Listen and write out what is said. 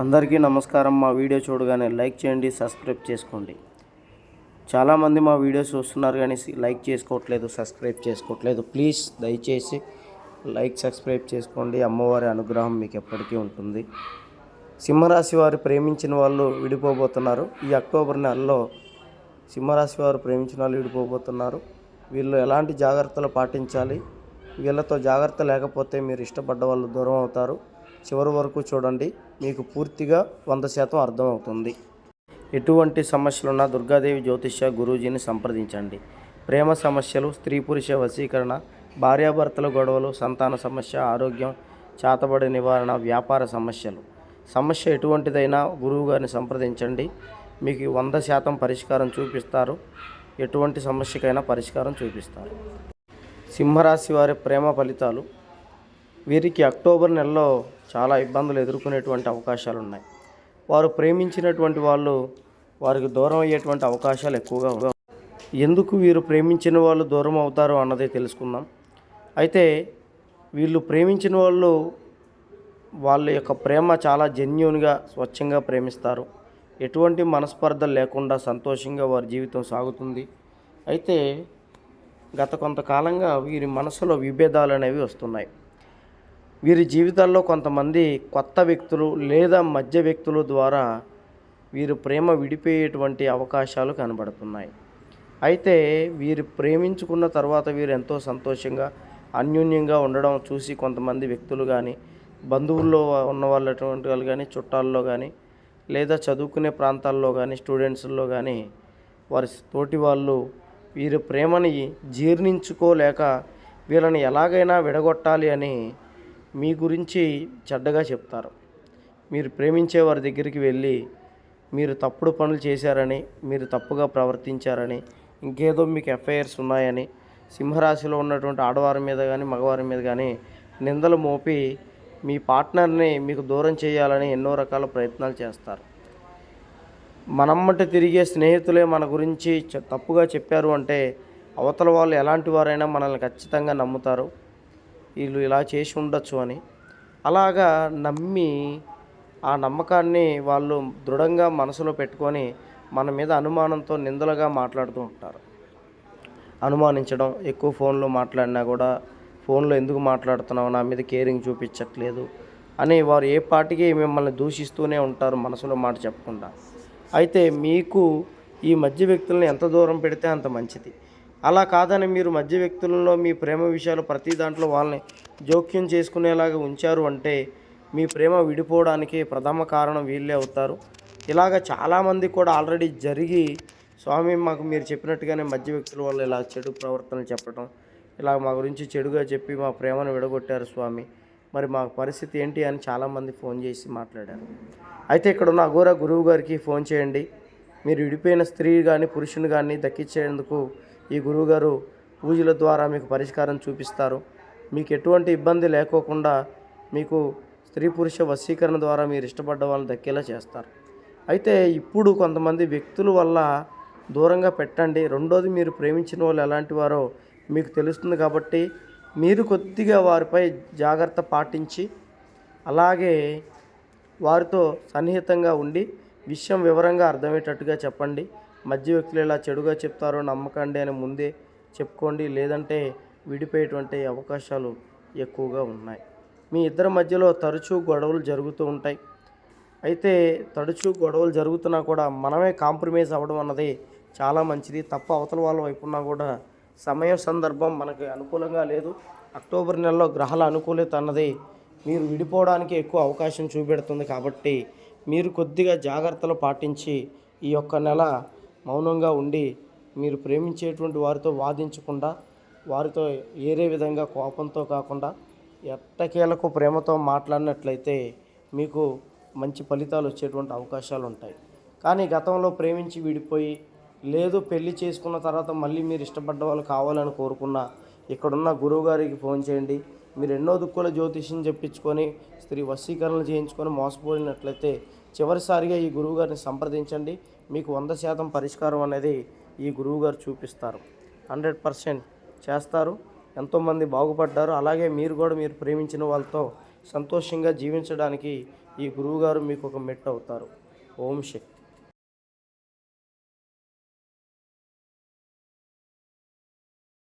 అందరికీ నమస్కారం. మా వీడియో చూడగానే లైక్ చేయండి, సబ్స్క్రైబ్ చేసుకోండి. చాలామంది మా వీడియోస్ చూస్తున్నారు కానీ లైక్ చేసుకోవట్లేదు, సబ్స్క్రైబ్ చేసుకోవట్లేదు. ప్లీజ్ దయచేసి లైక్, సబ్స్క్రైబ్ చేసుకోండి. అమ్మవారి అనుగ్రహం మీకు ఎప్పటికీ ఉంటుంది. సింహరాశి వారు ప్రేమించిన వాళ్ళు విడిపోబోతున్నారు. ఈ అక్టోబర్ నెలలో సింహరాశి వారు ప్రేమించిన వాళ్ళు విడిపోబోతున్నారు. వీళ్ళు ఎలాంటి జాగ్రత్తలు పాటించాలి? వీళ్ళతో జాగ్రత్త లేకపోతే మీరు ఇష్టపడ్డ వాళ్ళు దూరం అవుతారు. చివరి వరకు చూడండి, మీకు పూర్తిగా 100% అర్థమవుతుంది. ఎటువంటి సమస్యలున్నా దుర్గాదేవి జ్యోతిష్య గురూజీని సంప్రదించండి. ప్రేమ సమస్యలు, స్త్రీ పురుష వశీకరణ, భార్యాభర్తల గొడవలు, సంతాన సమస్య, ఆరోగ్యం, చేతబడి నివారణ, వ్యాపార సమస్య ఎటువంటిదైనా గురువు గారిని సంప్రదించండి. మీకు 100% పరిష్కారం చూపిస్తారు. ఎటువంటి సమస్యకైనా పరిష్కారం చూపిస్తారు. సింహరాశి వారి ప్రేమ ఫలితాలు. వీరికి అక్టోబర్ నెలలో చాలా ఇబ్బందులు ఎదుర్కొనేటువంటి అవకాశాలు ఉన్నాయి. వారు ప్రేమించినటువంటి వాళ్ళు వారికి దూరం అయ్యేటువంటి అవకాశాలు ఎక్కువగా ఉన్నాయి. ఎందుకు వీరు ప్రేమించిన వాళ్ళు దూరం అవుతారు అన్నదే తెలుసుకుందాం. అయితే వీళ్ళు ప్రేమించిన వాళ్ళు వాళ్ళ యొక్క ప్రేమ చాలా జెన్యూన్గా, స్వచ్ఛంగా ప్రేమిస్తారు. ఎటువంటి మనస్పర్ధలు లేకుండా సంతోషంగా వారి జీవితం సాగుతుంది. అయితే గత కొంతకాలంగా వీరి మనసులో విభేదాలు అనేవి వస్తున్నాయి. వీరి జీవితాల్లో కొంతమంది కొత్త వ్యక్తులు లేదా మధ్య వ్యక్తుల ద్వారా వీరు ప్రేమ విడిపోయేటువంటి అవకాశాలు కనబడుతున్నాయి. అయితే వీరు ప్రేమించుకున్న తర్వాత వీరు ఎంతో సంతోషంగా, అన్యోన్యంగా ఉండడం చూసి కొంతమంది వ్యక్తులు కానీ, బంధువుల్లో ఉన్న వాళ్ళటువంటి వాళ్ళు కానీ, చుట్టాల్లో కానీ, లేదా చదువుకునే ప్రాంతాల్లో కానీ, స్టూడెంట్స్లో కానీ వారి తోటి వాళ్ళు వీరి ప్రేమని జీర్ణించుకోలేక వీళ్ళని ఎలాగైనా విడగొట్టాలి అని మీ గురించి చెడ్డగా చెప్తారు. మీరు ప్రేమించే వారి దగ్గరికి వెళ్ళి మీరు తప్పుడు పనులు చేశారని, మీరు తప్పుగా ప్రవర్తించారని, ఇంకేదో మీకు ఎఫ్ఐఆర్స్ ఉన్నాయని, సింహరాశిలో ఉన్నటువంటి ఆడవారి మీద కానీ, మగవారి మీద కానీ నిందలు మోపి మీ పార్ట్నర్ని మీకు దూరం చేయాలని ఎన్నో రకాల ప్రయత్నాలు చేస్తారు. మనమ్మట తిరిగే స్నేహితులే మన గురించి తప్పుగా చెప్పారు అంటే అవతల వాళ్ళు ఎలాంటి వారైనా మనల్ని ఖచ్చితంగా నమ్ముతారు. వీళ్ళు ఇలా చేసి ఉండొచ్చు అని అలాగా నమ్మి ఆ నమ్మకాన్ని వాళ్ళు దృఢంగా మనసులో పెట్టుకొని మన మీద అనుమానంతో నిందలుగా మాట్లాడుతూ ఉంటారు. అనుమానించడం, ఎక్కువ ఫోన్లో మాట్లాడినా కూడా ఫోన్లో ఎందుకు మాట్లాడుతున్నావు, నా మీద కేరింగ్ చూపించట్లేదు అని వారు ఏ పాటికి మిమ్మల్ని దూషిస్తూనే ఉంటారు మనసులో మాట చెప్పకుండా. అయితే మీకు ఈ మధ్య వ్యక్తులను ఎంత దూరం పెడితే అంత మంచిది. అలా కాదని మీరు మధ్య వ్యక్తులలో మీ ప్రేమ విషయాలు ప్రతి దాంట్లో వాళ్ళని జోక్యం చేసుకునేలాగా ఉంచారు అంటే మీ ప్రేమ విడిపోవడానికి ప్రథమ కారణం వీళ్ళే అవుతారు. ఇలాగ చాలామంది కూడా ఆల్రెడీ జరిగి, స్వామి మాకు మీరు చెప్పినట్టుగానే మధ్య వ్యక్తుల వల్ల ఇలా చెడు ప్రవర్తనలు చెప్పడం, ఇలా మా గురించి చెడుగా చెప్పి మా ప్రేమను విడగొట్టారు స్వామి, మరి మా పరిస్థితి ఏంటి అని చాలామంది ఫోన్ చేసి మాట్లాడారు. అయితే ఇక్కడ ఉన్న అఘోర గురువు గారికి ఫోన్ చేయండి. మీరు విడిపోయిన స్త్రీ కానీ పురుషుని కానీ దక్కించేందుకు ఈ గురువుగారు పూజల ద్వారా మీకు పరిష్కారం చూపిస్తారు. మీకు ఎటువంటి ఇబ్బంది లేకోకుండా మీకు స్త్రీ పురుష వశీకరణ ద్వారా మీరు ఇష్టపడ్డ వాళ్ళని దక్కేలా చేస్తారు. అయితే ఇప్పుడు కొంతమంది వ్యక్తుల వల్ల దూరంగా పెట్టండి. రెండోది, మీరు ప్రేమించిన వాళ్ళు ఎలాంటి వారో మీకు తెలుస్తుంది కాబట్టి మీరు కొద్దిగా వారిపై జాగ్రత్త పాటించి అలాగే వారితో సన్నిహితంగా ఉండి విషయం వివరంగా అర్థమయ్యేటట్టుగా చెప్పండి. మధ్య వ్యక్తులు ఇలా చెడుగా చెప్తారో నమ్మకండి అని ముందే చెప్పుకోండి. లేదంటే విడిపోయేటువంటి అవకాశాలు ఎక్కువగా ఉన్నాయి. మీ ఇద్దరి మధ్యలో తరచూ గొడవలు జరుగుతూ ఉంటాయి. అయితే తరచూ గొడవలు జరుగుతున్నా కూడా మనమే కాంప్రమైజ్ అవ్వడం అన్నది చాలా మంచిది. తప్ప అవతల వాళ్ళ వైపున్నా కూడా సమయం సందర్భం మనకి అనుకూలంగా లేదు. అక్టోబర్ నెలలో గ్రహాల అనుకూలత అన్నది మీరు విడిపోవడానికి ఎక్కువ అవకాశం చూపెడుతుంది. కాబట్టి మీరు కొద్దిగా జాగ్రత్తలు పాటించి ఈ యొక్క నెల మౌనంగా ఉండి మీరు ప్రేమించేటువంటి వారితో వాదించకుండా, వారితో ఏరే విధంగా కోపంతో కాకుండా ఎట్టకేలకు ప్రేమతో మాట్లాడినట్లయితే మీకు మంచి ఫలితాలు వచ్చేటువంటి అవకాశాలు ఉంటాయి. కానీ గతంలో ప్రేమించి విడిపోయి, లేదు పెళ్లి చేసుకున్న తర్వాత మళ్ళీ మీరు ఇష్టపడ్డ వాళ్ళు కావాలని కోరుకున్న ఇక్కడున్న గురువుగారికి ఫోన్ చేయండి. మీరు ఎన్నో దిక్కుల జ్యోతిష్యం చెప్పించుకొని స్త్రీ వశీకరణలు చేయించుకొని మోసపోయినట్లయితే చివరిసారిగా ఈ గురువుగారిని సంప్రదించండి. మీకు 100% పరిష్కారం అనేది ఈ గురువుగారు చూపిస్తారు. 100% చేస్తారు. ఎంతోమంది బాగుపడ్డారు. అలాగే మీరు కూడా మీరు ప్రేమించిన వాళ్ళతో సంతోషంగా జీవించడానికి ఈ గురువుగారు మీకు ఒక మెట్టు అవుతారు. ఓం శక్తి.